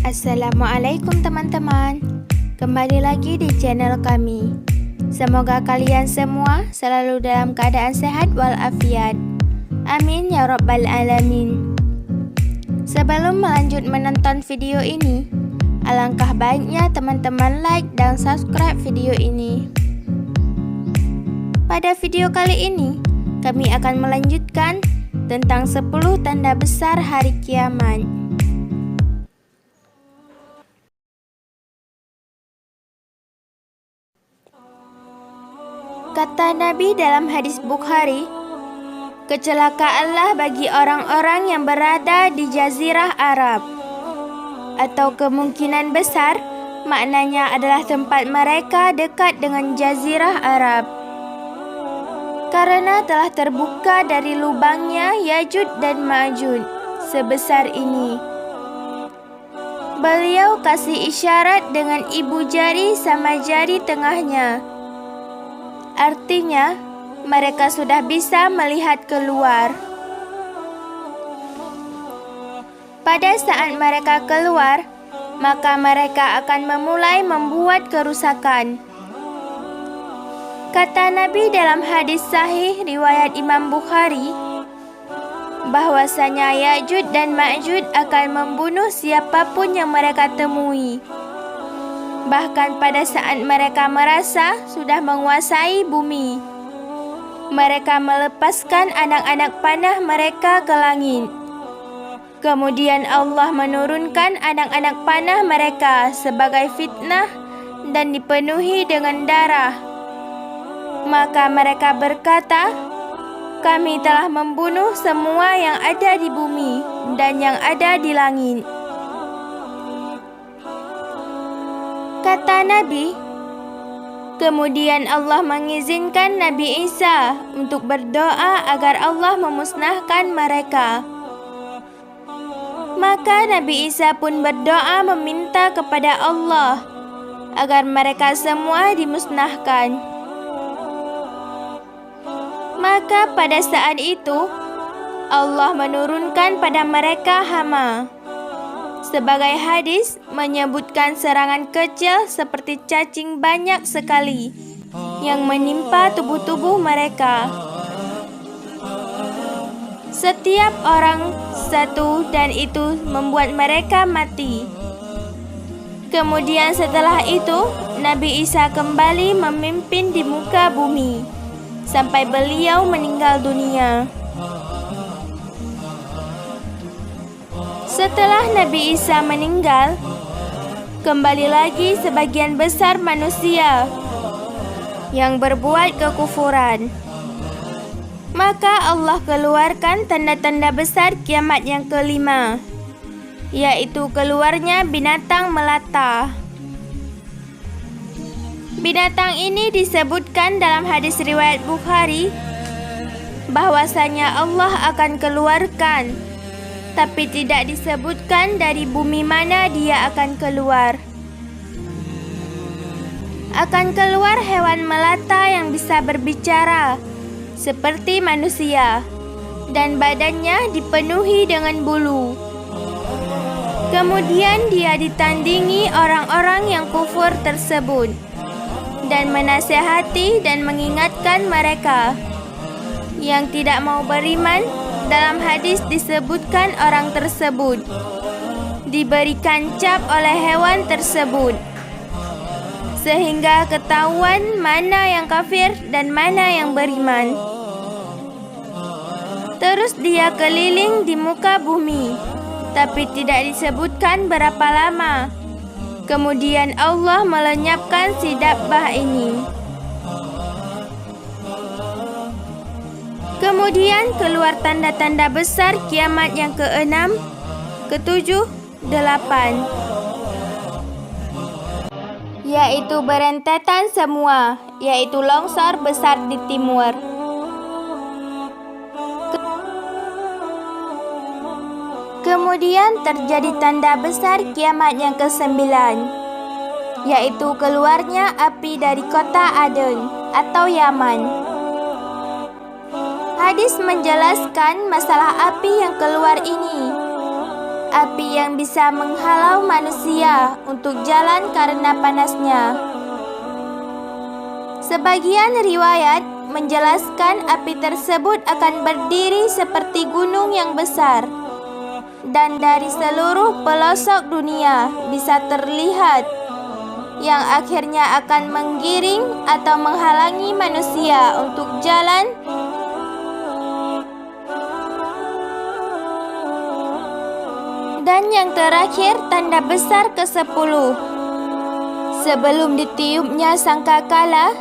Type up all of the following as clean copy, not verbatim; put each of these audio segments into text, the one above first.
Assalamualaikum teman-teman. Kembali lagi di channel kami. Semoga kalian semua selalu dalam keadaan sehat walafiat. Amin ya rabbal alamin. Sebelum melanjut menonton video ini, alangkah baiknya teman-teman like dan subscribe video ini. Pada video kali ini, kami akan melanjutkan tentang 10 tanda besar hari kiamat. Kata Nabi dalam hadis Bukhari, kecelakaanlah bagi orang-orang yang berada di Jazirah Arab, atau kemungkinan besar maknanya adalah tempat mereka dekat dengan Jazirah Arab, karena telah terbuka dari lubangnya Ya'juj dan Ma'juj sebesar ini. Beliau kasih isyarat dengan ibu jari sama jari tengahnya. Artinya, mereka sudah bisa melihat keluar. Pada saat mereka keluar, maka mereka akan memulai membuat kerusakan. Kata Nabi dalam hadis sahih riwayat Imam Bukhari, bahwasanya Ya'juj dan Ma'juj akan membunuh siapapun yang mereka temui. Bahkan pada saat mereka merasa sudah menguasai bumi, mereka melepaskan anak-anak panah mereka ke langit. Kemudian Allah menurunkan anak-anak panah mereka sebagai fitnah dan dipenuhi dengan darah. Maka mereka berkata, kami telah membunuh semua yang ada di bumi dan yang ada di langit. Kata Nabi, kemudian Allah mengizinkan Nabi Isa untuk berdoa agar Allah memusnahkan mereka. Maka Nabi Isa pun berdoa meminta kepada Allah agar mereka semua dimusnahkan. Maka pada saat itu Allah menurunkan pada mereka hama. Sebagai hadis menyebutkan serangan kecil seperti cacing banyak sekali yang menimpa tubuh-tubuh mereka. Setiap orang satu dan itu membuat mereka mati. Kemudian setelah itu Nabi Isa kembali memimpin di muka bumi sampai beliau meninggal dunia. Setelah Nabi Isa meninggal, kembali lagi sebagian besar manusia yang berbuat kekufuran. Maka Allah keluarkan tanda-tanda besar kiamat yang kelima, yaitu keluarnya binatang melata. Binatang ini disebutkan dalam hadis riwayat Bukhari bahwasanya Allah akan keluarkan, tapi tidak disebutkan dari bumi mana dia akan keluar. Akan keluar hewan melata yang bisa berbicara seperti manusia dan badannya dipenuhi dengan bulu. Kemudian dia ditandingi orang-orang yang kufur tersebut dan menasihati dan mengingatkan mereka yang tidak mau beriman. Dalam hadis disebutkan orang tersebut diberikan cap oleh hewan tersebut sehingga ketahuan mana yang kafir dan mana yang beriman. Terus dia keliling di muka bumi, tapi tidak disebutkan berapa lama. Kemudian Allah melenyapkan si dabbah ini. Kemudian keluar tanda-tanda besar kiamat yang ke-6, ke-7, 8, yaitu berentetan semua, yaitu longsor besar di timur. Kemudian terjadi tanda besar kiamat yang ke-9, yaitu keluarnya api dari kota Aden atau Yaman. Hadis menjelaskan masalah api yang keluar ini. api yang bisa menghalau manusia untuk jalan karena panasnya. Sebagian riwayat menjelaskan api tersebut akan berdiri seperti gunung yang besar dan dari seluruh pelosok dunia bisa terlihat, yang akhirnya akan menggiring atau menghalangi manusia untuk jalan. Dan yang terakhir, tanda besar ke-10 sebelum ditiupnya sangkakala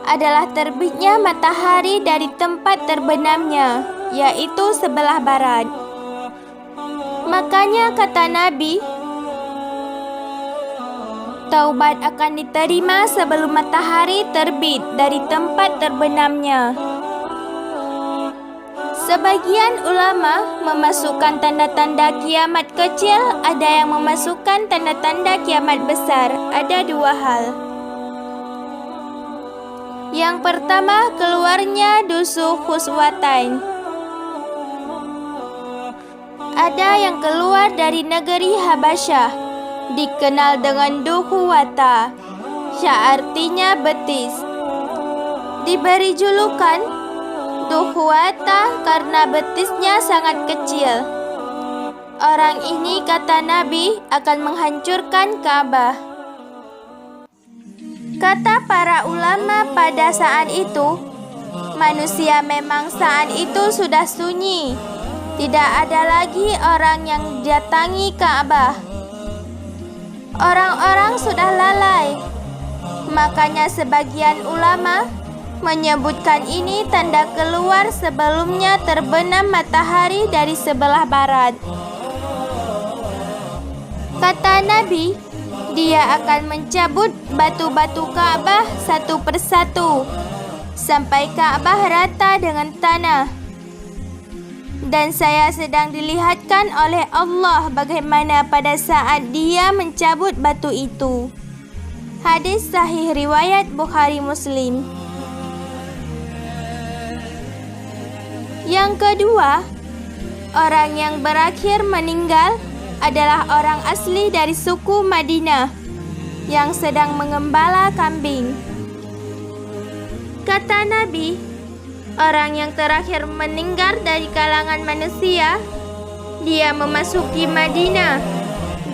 adalah terbitnya matahari dari tempat terbenamnya, yaitu sebelah barat. Makanya kata Nabi, taubat akan diterima sebelum matahari terbit dari tempat terbenamnya. Sebagian ulama memasukkan tanda-tanda kiamat kecil, ada yang memasukkan tanda-tanda kiamat besar. Ada dua hal. Yang pertama, keluarnya dusu khuswatain. Ada yang keluar dari negeri Habasyah, dikenal dengan Duhuwata, yang artinya betis. Diberi julukan Duhuwata karena betisnya sangat kecil. Orang ini, kata Nabi, akan menghancurkan Ka'bah. Kata para ulama pada saat itu, manusia memang saat itu sudah sunyi. Tidak ada lagi orang yang datangi Ka'bah. Orang-orang sudah lalai. Makanya sebagian ulama menyebutkan ini tanda keluar sebelumnya terbenam matahari dari sebelah barat. Kata Nabi, dia akan mencabut batu-batu Ka'bah satu persatu sampai Ka'bah rata dengan tanah. Dan saya sedang dilihatkan oleh Allah bagaimana pada saat dia mencabut batu itu. Hadis sahih riwayat Bukhari Muslim. Yang kedua, orang yang berakhir meninggal adalah orang asli dari suku Madinah yang sedang mengembala kambing. Kata Nabi, orang yang terakhir meninggal dari kalangan manusia, dia memasuki Madinah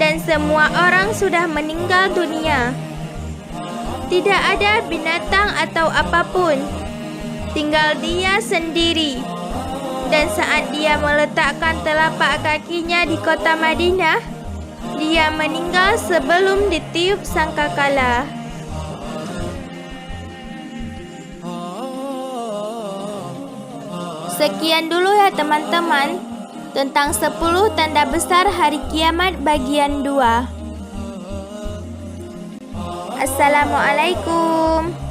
dan semua orang sudah meninggal dunia. Tidak ada binatang atau apapun, tinggal dia sendiri. Dan saat dia meletakkan telapak kakinya di kota Madinah, dia meninggal sebelum ditiup sangkakala. Sekian dulu ya teman-teman tentang 10 tanda besar hari kiamat bagian 2. Assalamualaikum.